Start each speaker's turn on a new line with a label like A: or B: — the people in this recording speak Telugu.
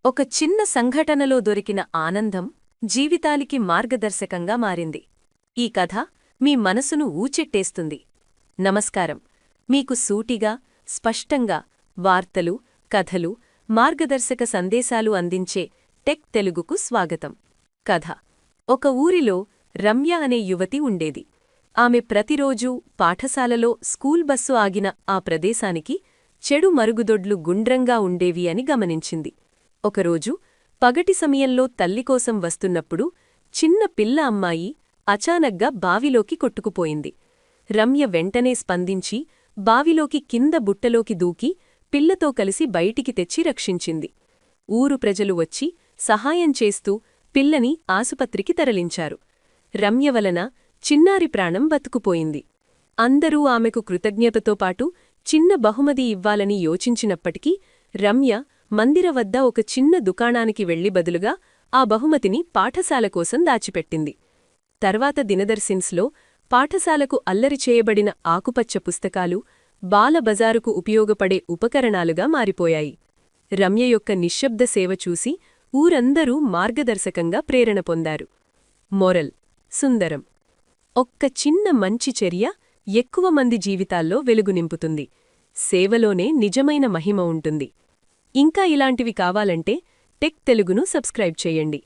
A: ఒక చిన్న సంఘటనలో దొరికిన ఆనందం జీవితానికి మార్గదర్శకంగా మారింది. ఈ కథ మీ మనసును ఊచెట్టేస్తుంది. నమస్కారం. మీకు సూటిగా, స్పష్టంగా వార్తలు, కథలు, మార్గదర్శక సందేశాలు అందించే టెక్ తెలుగుకు స్వాగతం. కథ: ఒక ఊరిలో రమ్య అనే యువతి ఉండేది. ఆమె ప్రతిరోజూ పాఠశాలలో స్కూల్ బస్సు ఆగిన ఆ ప్రదేశానికి చెడు మరుగుదొడ్లు గుండ్రంగా ఉండేవి అని గమనించింది. ఒకరోజు పగటి సమయంలో తల్లికోసం వస్తున్నప్పుడు చిన్న పిల్ల అమ్మాయి అచానగ్గా బావిలోకి కొట్టుకుపోయింది. రమ్య వెంటనే స్పందించి బావిలోకి కింద బుట్టలోకి దూకి పిల్లతో కలిసి బయటికి తెచ్చి రక్షించింది. ఊరు ప్రజలు వచ్చి సహాయం చేస్తూ పిల్లని ఆసుపత్రికి తరలించారు. రమ్య వలన చిన్నారి ప్రాణం బతుకుపోయింది. అందరూ ఆమెకు కృతజ్ఞతతో పాటు చిన్న బహుమతి ఇవ్వాలని యోచించినప్పటికీ రమ్య మందిర వద్ద ఒక చిన్న దుకాణానికి వెళ్లి బదులుగా ఆ బహుమతిని పాఠశాల కోసం దాచిపెట్టింది. తర్వాత దినదర్శిన్స్లో పాఠశాలకు అల్లరి చేయబడిన ఆకుపచ్చ పుస్తకాలు బాల బజారుకు ఉపయోగపడే ఉపకరణాలుగా మారిపోయాయి. రమ్య యొక్క నిశ్శబ్ద సేవ చూసి ఊరందరూ మార్గదర్శకంగా ప్రేరణ పొందారు. మొరల్: సుందరం. ఒక్క చిన్న మంచి చర్య ఎక్కువ మంది జీవితాల్లో వెలుగు నింపుతుంది. సేవలోనే నిజమైన మహిమ ఉంటుంది. ఇంకా ఇలాంటివి కావాలంటే టెక్ తెలుగును సబ్స్క్రైబ్ చేయండి.